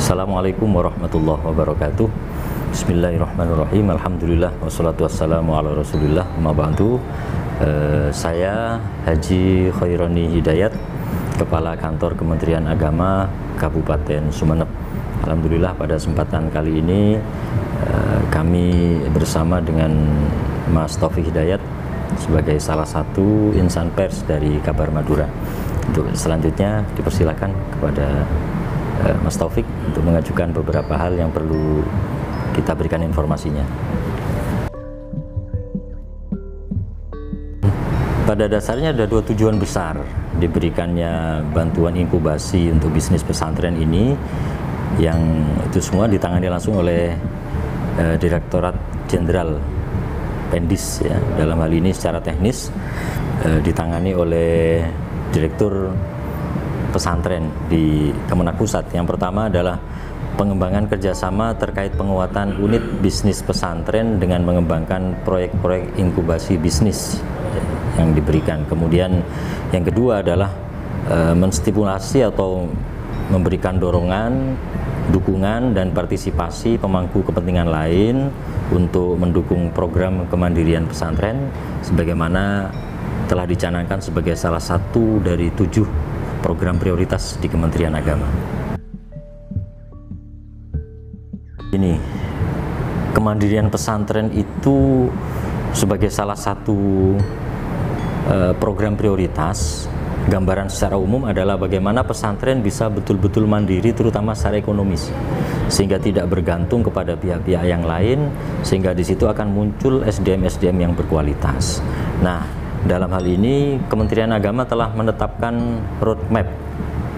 Assalamualaikum warahmatullahi wabarakatuh. Bismillahirrahmanirrahim. Alhamdulillah wassalatu wassalamu ala rasulillah. Ma ba'du. Saya Haji Khaironi Hidayat, Kepala Kantor Kementerian Agama Kabupaten Sumeneb. Alhamdulillah pada kesempatan kali ini kami bersama dengan Mas Taufik Hidayat sebagai salah satu insan pers dari Kabar Madura. Untuk selanjutnya dipersilakan kepada Mas Taufik untuk mengajukan beberapa hal yang perlu kita berikan informasinya. Pada dasarnya ada dua tujuan besar diberikannya bantuan inkubasi untuk bisnis pesantren ini, yang itu semua ditangani langsung oleh Direktorat Jenderal Pendis, ya. Dalam hal ini secara teknis ditangani oleh Direktur Pesantren di Kemenak Pusat. Yang pertama adalah pengembangan kerjasama terkait penguatan unit bisnis pesantren dengan mengembangkan proyek-proyek inkubasi bisnis yang diberikan. Kemudian yang kedua adalah menstipulasi atau memberikan dorongan, dukungan dan partisipasi pemangku kepentingan lain untuk mendukung program kemandirian pesantren sebagaimana telah dicanangkan sebagai salah satu dari 7 program prioritas di Kementerian Agama. Ini kemandirian pesantren itu sebagai salah satu program prioritas. Gambaran secara umum adalah bagaimana pesantren bisa betul-betul mandiri terutama secara ekonomis, sehingga tidak bergantung kepada pihak-pihak yang lain, sehingga di situ akan muncul SDM-SDM yang berkualitas. Nah, dalam hal ini Kementerian Agama telah menetapkan roadmap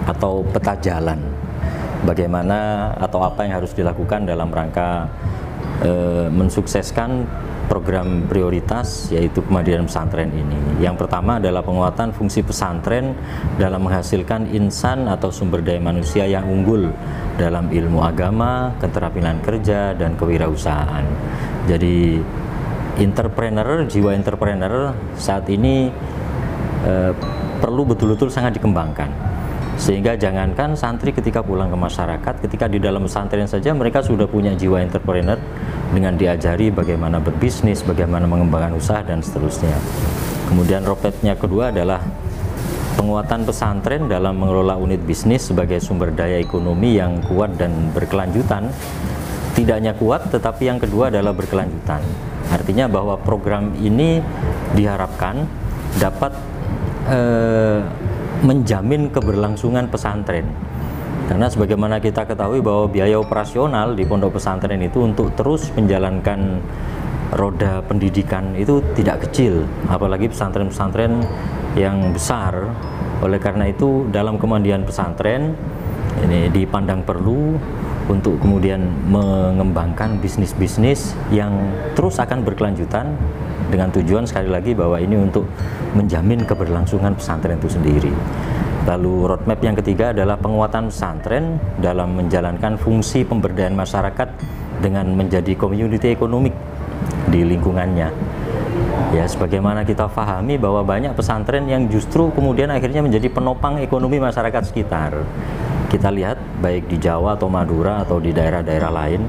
atau peta jalan bagaimana atau apa yang harus dilakukan dalam rangka mensukseskan program prioritas yaitu kemandirian pesantren ini. Yang pertama adalah penguatan fungsi pesantren dalam menghasilkan insan atau sumber daya manusia yang unggul dalam ilmu agama, keterampilan kerja, dan kewirausahaan. Jadi entrepreneur, jiwa entrepreneur saat ini perlu betul-betul sangat dikembangkan, sehingga jangankan santri ketika pulang ke masyarakat, ketika di dalam pesantren saja mereka sudah punya jiwa entrepreneur dengan diajari bagaimana berbisnis, bagaimana mengembangkan usaha dan seterusnya. Kemudian roadmapnya kedua adalah penguatan pesantren dalam mengelola unit bisnis sebagai sumber daya ekonomi yang kuat dan berkelanjutan. Tidak hanya kuat, tetapi yang kedua adalah berkelanjutan. Artinya bahwa program ini diharapkan dapat menjamin keberlangsungan pesantren. Karena sebagaimana kita ketahui bahwa biaya operasional di pondok pesantren itu untuk terus menjalankan roda pendidikan itu tidak kecil, apalagi pesantren-pesantren yang besar. Oleh karena itu dalam kemandirian pesantren ini dipandang perlu untuk kemudian mengembangkan bisnis-bisnis yang terus akan berkelanjutan dengan tujuan sekali lagi bahwa ini untuk menjamin keberlangsungan pesantren itu sendiri. Lalu roadmap yang ketiga adalah penguatan pesantren dalam menjalankan fungsi pemberdayaan masyarakat dengan menjadi community ekonomik di lingkungannya. Ya, sebagaimana kita pahami bahwa banyak pesantren yang justru kemudian akhirnya menjadi penopang ekonomi masyarakat sekitar. Kita lihat baik di Jawa atau Madura atau di daerah-daerah lain,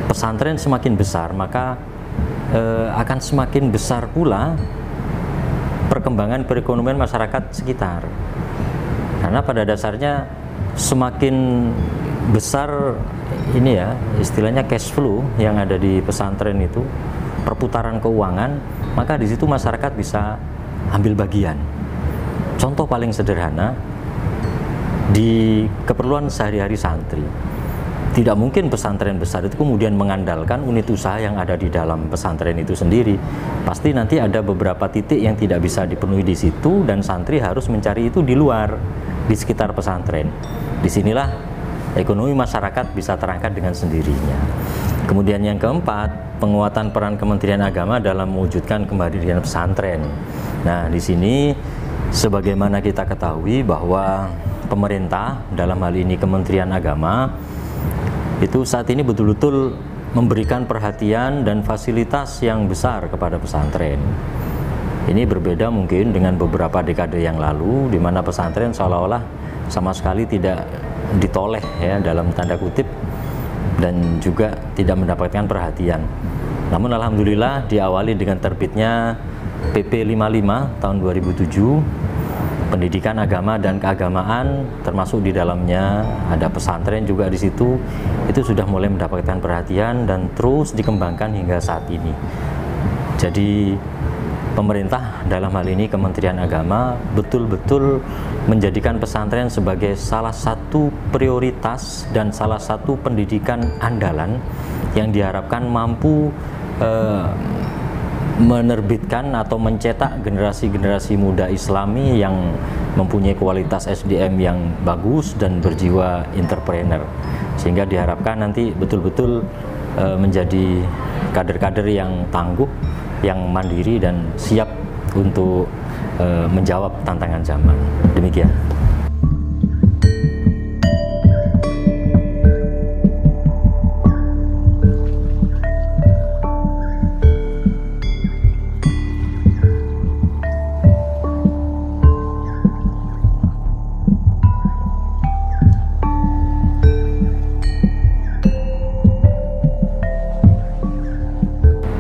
pesantren semakin besar maka akan semakin besar pula perkembangan perekonomian masyarakat sekitar. Karena pada dasarnya semakin besar ini ya, istilahnya cash flow yang ada di pesantren itu, perputaran keuangan, maka di situ masyarakat bisa ambil bagian. Contoh paling sederhana, di keperluan sehari-hari santri, tidak mungkin pesantren besar itu kemudian mengandalkan unit usaha yang ada di dalam pesantren itu sendiri. Pasti nanti ada beberapa titik yang tidak bisa dipenuhi di situ, dan santri harus mencari itu di luar, di sekitar pesantren. Disinilah ekonomi masyarakat bisa terangkat dengan sendirinya. Kemudian yang keempat, penguatan peran Kementerian Agama dalam mewujudkan kemandirian pesantren. Nah, di sini sebagaimana kita ketahui bahwa pemerintah, dalam hal ini Kementerian Agama, itu saat ini betul-betul memberikan perhatian dan fasilitas yang besar kepada pesantren. Ini berbeda mungkin dengan beberapa dekade yang lalu, di mana pesantren seolah-olah sama sekali tidak ditoleh ya, dalam tanda kutip, dan juga tidak mendapatkan perhatian. Namun alhamdulillah diawali dengan terbitnya PP 55 tahun 2007, pendidikan agama dan keagamaan, termasuk di dalamnya ada pesantren juga di situ, itu sudah mulai mendapatkan perhatian dan terus dikembangkan hingga saat ini. Jadi pemerintah, dalam hal ini Kementerian Agama, betul-betul menjadikan pesantren sebagai salah satu prioritas dan salah satu pendidikan andalan yang diharapkan mampu menerbitkan atau mencetak generasi-generasi muda Islami yang mempunyai kualitas SDM yang bagus dan berjiwa entrepreneur, sehingga diharapkan nanti betul-betul menjadi kader-kader yang tangguh, yang mandiri dan siap untuk menjawab tantangan zaman. Demikian.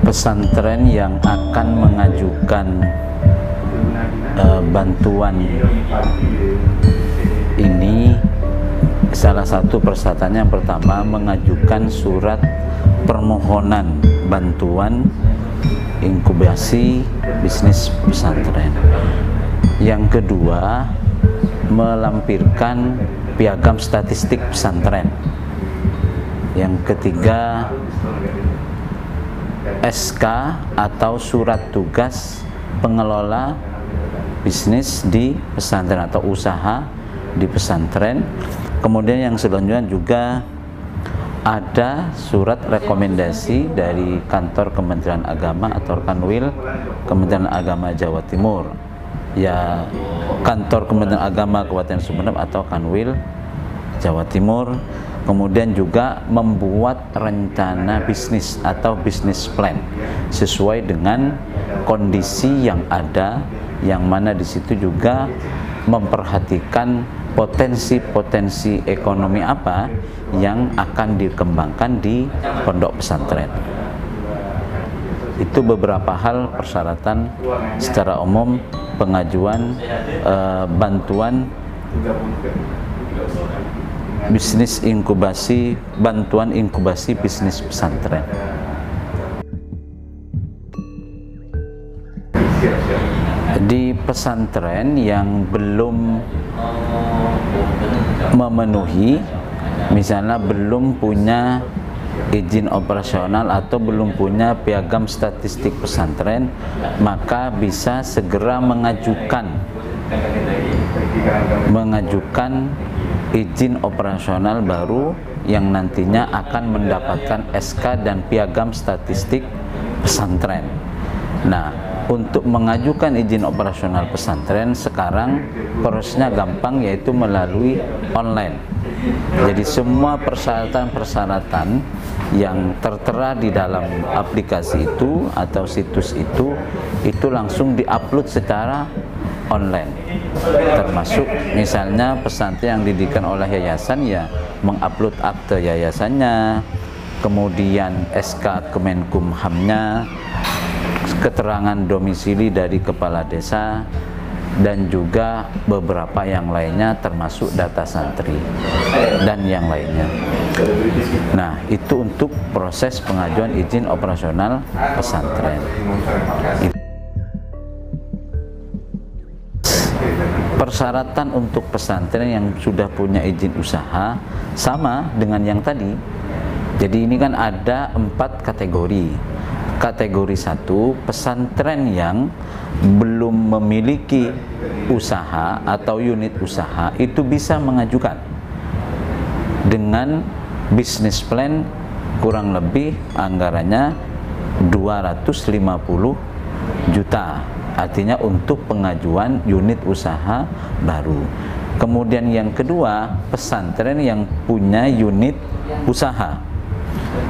Pesantren yang akan mengajukan bantuan ini, salah satu persyaratannya yang pertama mengajukan surat permohonan bantuan inkubasi bisnis pesantren. Yang kedua, melampirkan piagam statistik pesantren. Yang ketiga, SK atau surat tugas pengelola bisnis di pesantren atau usaha di pesantren. Kemudian yang selanjutnya juga ada surat rekomendasi dari kantor Kementerian Agama atau Kanwil Kementerian Agama Jawa Timur, ya kantor Kementerian Agama Kabupaten Sumeneb atau Kanwil Jawa Timur. Kemudian juga membuat rencana bisnis atau bisnis plan sesuai dengan kondisi yang ada, yang mana di situ juga memperhatikan potensi-potensi ekonomi apa yang akan dikembangkan di pondok pesantren. Itu beberapa hal persyaratan secara umum pengajuan bantuan bisnis inkubasi, bantuan inkubasi bisnis pesantren. Di pesantren yang belum memenuhi, misalnya belum punya izin operasional atau belum punya piagam statistik pesantren, maka bisa segera mengajukan izin operasional baru yang nantinya akan mendapatkan SK dan piagam statistik pesantren. Nah, untuk mengajukan izin operasional pesantren sekarang prosesnya gampang, yaitu melalui online. Jadi semua persyaratan-persyaratan yang tertera di dalam aplikasi itu atau situs itu langsung diupload secara online. Termasuk misalnya pesantren yang didirikan oleh yayasan, ya mengupload akte yayasannya, kemudian SK Kemenkumhamnya, keterangan domisili dari kepala desa, dan juga beberapa yang lainnya termasuk data santri dan yang lainnya. Nah, itu untuk proses pengajuan izin operasional pesantren. Persyaratan untuk pesantren yang sudah punya izin usaha sama dengan yang tadi. Jadi ini kan ada 4 kategori. Kategori 1, pesantren yang belum memiliki usaha atau unit usaha itu bisa mengajukan dengan bisnis plan kurang lebih anggarannya 250 juta. Artinya untuk pengajuan unit usaha baru. Kemudian yang kedua, pesantren yang punya unit usaha,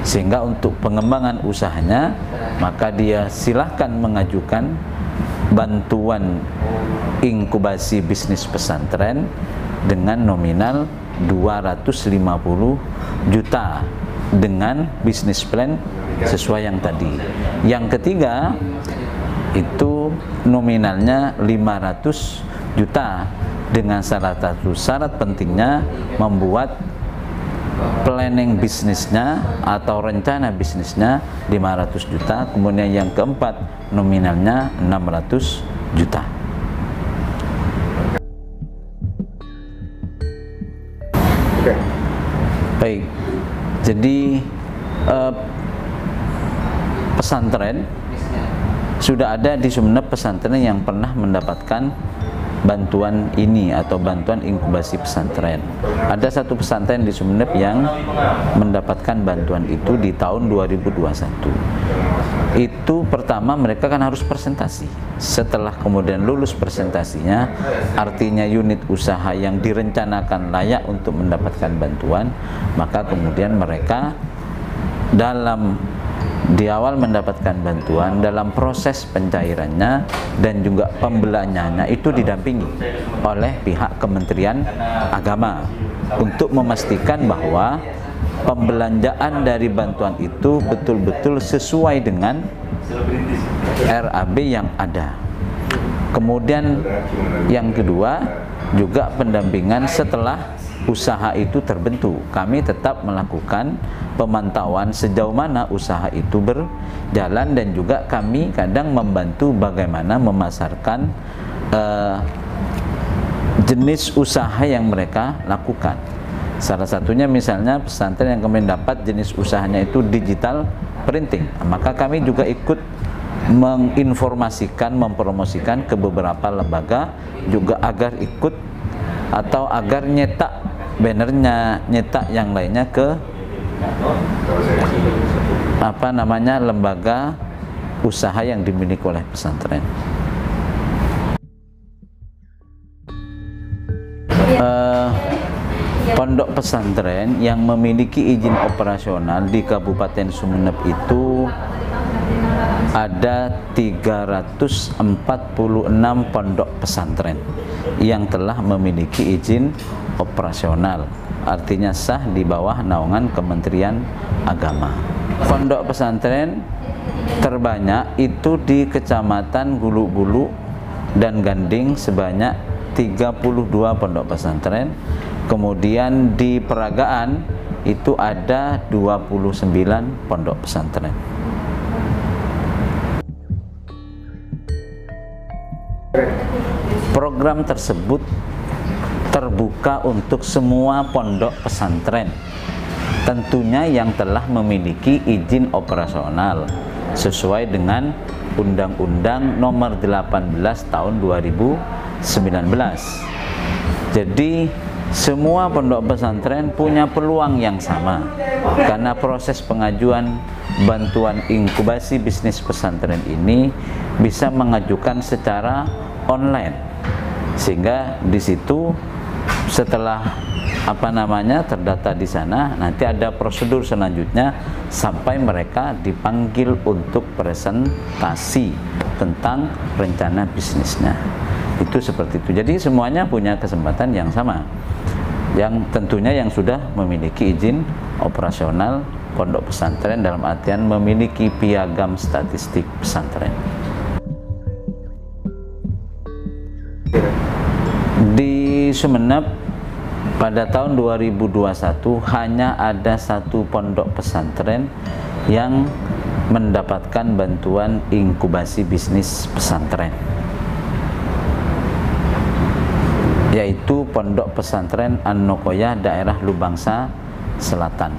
sehingga untuk pengembangan usahanya maka dia silahkan mengajukan bantuan inkubasi bisnis pesantren dengan nominal 250 juta dengan bisnis plan sesuai yang tadi. Yang ketiga itu nominalnya 500 juta dengan salah satu syarat pentingnya membuat planning bisnisnya atau rencana bisnisnya 500 juta. Kemudian yang keempat nominalnya 600 juta. Baik, jadi pesantren sudah ada di Sumeneb pesantren yang pernah mendapatkan bantuan ini atau bantuan inkubasi pesantren. Ada satu pesantren di Sumeneb yang mendapatkan bantuan itu di tahun 2021. Itu pertama mereka kan harus presentasi. Setelah kemudian lulus presentasinya, artinya unit usaha yang direncanakan layak untuk mendapatkan bantuan, maka kemudian mereka di awal mendapatkan bantuan, dalam proses pencairannya dan juga pembelanjaannya itu didampingi oleh pihak Kementerian Agama untuk memastikan bahwa pembelanjaan dari bantuan itu betul-betul sesuai dengan RAB yang ada. Kemudian yang kedua juga pendampingan setelah usaha itu terbentuk. Kami tetap melakukan pemantauan sejauh mana usaha itu berjalan dan juga kami kadang membantu bagaimana memasarkan jenis usaha yang mereka lakukan. Salah satunya misalnya pesantren yang kami dapat jenis usahanya itu digital printing, maka kami juga ikut menginformasikan, mempromosikan ke beberapa lembaga juga agar ikut atau agar nyetak bannernya, nyetak yang lainnya ke lembaga usaha yang dimiliki oleh pesantren. Pondok pesantren yang memiliki izin operasional di Kabupaten Sumeneb itu ada 346 pondok pesantren yang telah memiliki izin operasional, artinya sah di bawah naungan Kementerian Agama. Pondok pesantren terbanyak itu di Kecamatan Gulu-Gulu dan Ganding sebanyak 32 pondok pesantren. Kemudian di Peragaan itu ada 29 pondok pesantren. Program tersebut terbuka untuk semua pondok pesantren, tentunya yang telah memiliki izin operasional sesuai dengan Undang-Undang Nomor 18 Tahun 2019. Jadi semua pondok pesantren punya peluang yang sama karena proses pengajuan bantuan inkubasi bisnis pesantren ini bisa mengajukan secara online, sehingga di situ setelah terdata di sana, nanti ada prosedur selanjutnya sampai mereka dipanggil untuk presentasi tentang rencana bisnisnya. Itu seperti itu. Jadi semuanya punya kesempatan yang sama, yang tentunya yang sudah memiliki izin operasional pondok pesantren dalam artian memiliki piagam statistik pesantren. Di Sumeneb pada tahun 2021 hanya ada satu pondok pesantren yang mendapatkan bantuan inkubasi bisnis pesantren, yaitu Pondok Pesantren An-Nuqoyah daerah Lubangsa Selatan.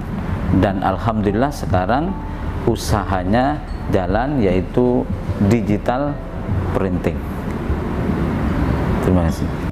Dan alhamdulillah sekarang usahanya jalan, yaitu digital printing. Terima kasih.